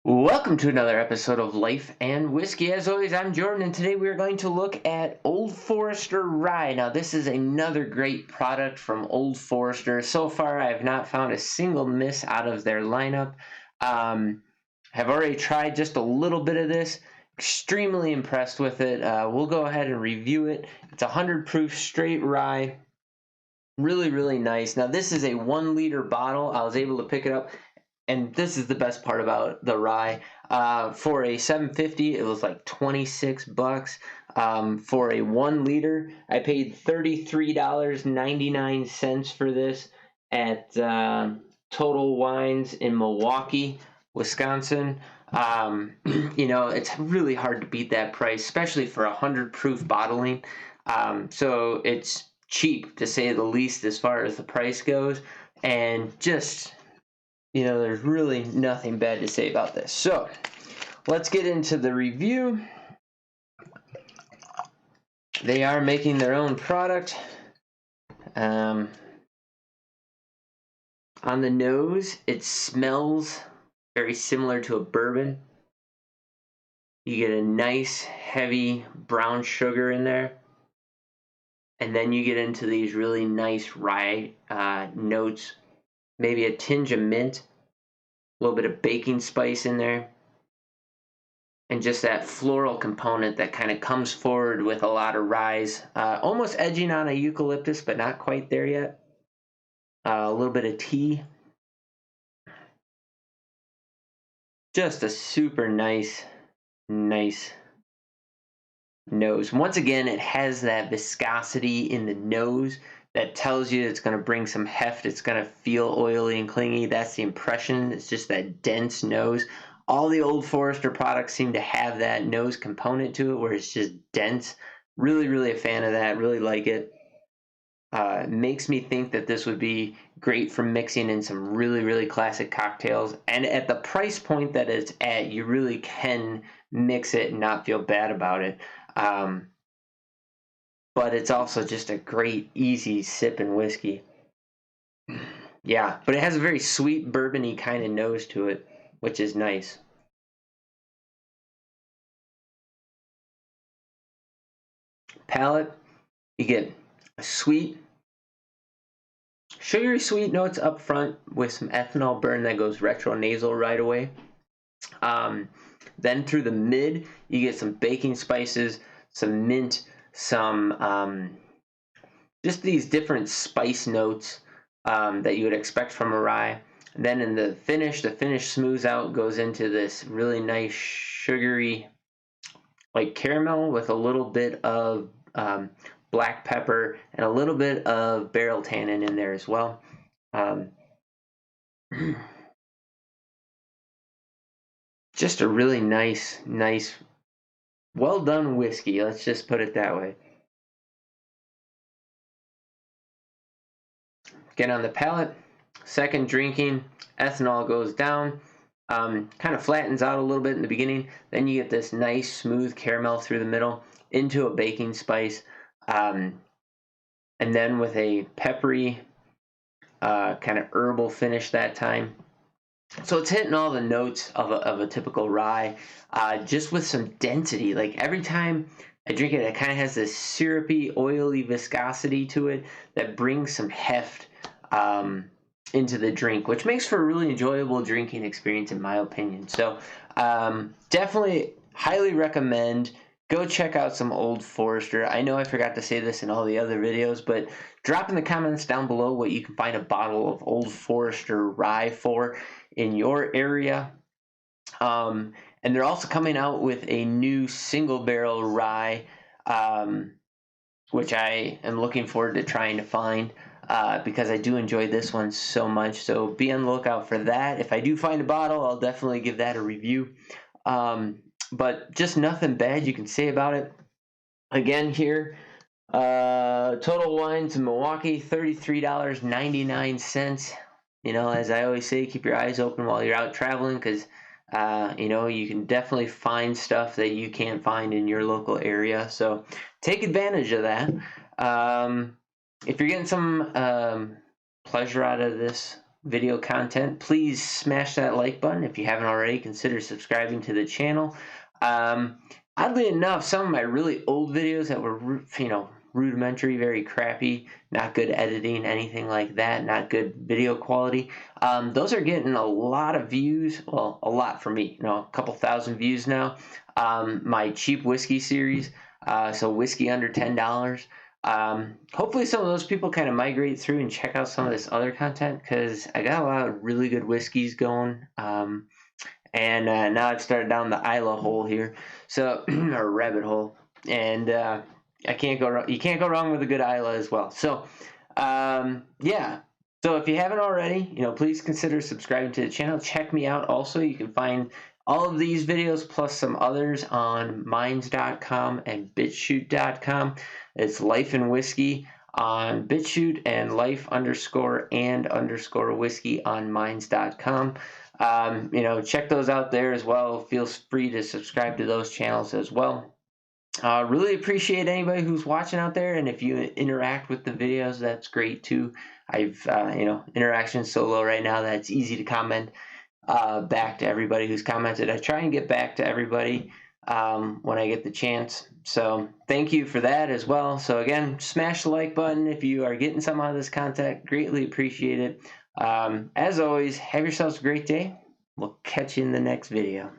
Welcome to another episode of Life and Whiskey. As always, I'm Jordan, and today we're going to look at Old Forester Rye. Now, this is another great product from Old Forester. So far, I have not found a single miss out of their lineup. Have already tried just a little bit of this. Extremely impressed with it. We'll go ahead and review it. It's 100 proof straight rye. Really, really nice. Now, this is a 1 liter bottle. I was able to pick it up. And this is the best part about the rye. For a 750, it was like 26 bucks. For a 1 liter, I paid $33.99 for this at Total Wines in Milwaukee, Wisconsin. It's really hard to beat that price, especially for 100 proof bottling. So it's cheap, to say the least, as far as the price goes. And just... there's really nothing bad to say about this. So, let's get into the review. They are making their own product. On the nose, it smells very similar to a bourbon. You get a nice, heavy brown sugar in there. And then you get into these really nice rye notes. Maybe a tinge of mint, a little bit of baking spice in there, and just that floral component that kind of comes forward with a lot of ryes, almost edging on a eucalyptus, but not quite there yet. A little bit of tea. Just a super nice nose. Once again, it has that viscosity in the nose that tells you it's going to bring some heft. It's going to feel oily and clingy. That's the impression. It's just that dense nose. All the Old Forester products seem to have that nose component to it where it's just dense. Really, really a fan of that. Really like it. Makes me think that this would be great for mixing in some really, really classic cocktails. And at the price point that it's at, you really can mix it and not feel bad about it. But it's also just a great, easy sipping whiskey. Yeah, but it has a very sweet, bourbon-y kind of nose to it, which is nice. Palate, you get a sweet, sugary sweet notes up front with some ethanol burn that goes retro-nasal right away. Then through the mid, you get some baking spices, some mint, some just these different spice notes that you would expect from a rye. And then in the finish smooths out, goes into this really nice sugary, like caramel with a little bit of black pepper and a little bit of barrel tannin in there as well. Just a really nice, well done whiskey. Let's just put it that way. Get on the palate. Second drinking, ethanol goes down, kind of flattens out a little bit in the beginning. Then you get this nice, smooth caramel through the middle into a baking spice. And then with a peppery, kind of herbal finish that time. So it's hitting all the notes of a typical rye, just with some density. Like every time I drink it, it kind of has this syrupy, oily viscosity to it that brings some heft into the drink, which makes for a really enjoyable drinking experience, in my opinion. So definitely highly recommend. Go check out some Old Forester. I know I forgot to say this in all the other videos, but drop in the comments down below what you can find a bottle of Old Forester rye for in your area. And they're also coming out with a new single barrel rye, which I am looking forward to trying to find. Because I do enjoy this one so much. So be on the lookout for that. If I do find a bottle, I'll definitely give that a review. But just nothing bad you can say about it. Again here, Total Wines in Milwaukee, $33.99. As I always say, keep your eyes open while you're out traveling because, you can definitely find stuff that you can't find in your local area. So take advantage of that. If you're getting some pleasure out of this video content, please smash that like button. If you haven't already, consider subscribing to the channel. Oddly enough, some of my really old videos that were, rudimentary, very crappy, not good editing, anything like that, not good video quality, those are getting a lot of views. Well, a lot for me, a couple thousand views now. My cheap whiskey series, so whiskey under $10. Hopefully some of those people kind of migrate through and check out some of this other content, because I got a lot of really good whiskeys going. And now I've started down the Isla hole here, so or rabbit hole, and I can't go wrong. You can't go wrong with a good Isla as well. So yeah. So if you haven't already, please consider subscribing to the channel. Check me out. Also, you can find all of these videos plus some others on minds.com and bitchute.com. It's Life and Whiskey on BitChute and life_and_whiskey on minds.com. Check those out there as well. Feel free to subscribe to those channels as well. Really appreciate anybody who's watching out there, and if you interact with the videos, that's great too. I've interaction's so low right now that it's easy to comment back to everybody who's commented. I try and get back to everybody when I get the chance. So thank you for that as well. So again, smash the like button if you are getting some out of this content. Greatly appreciate it. As always, have yourselves a great day. We'll catch you in the next video.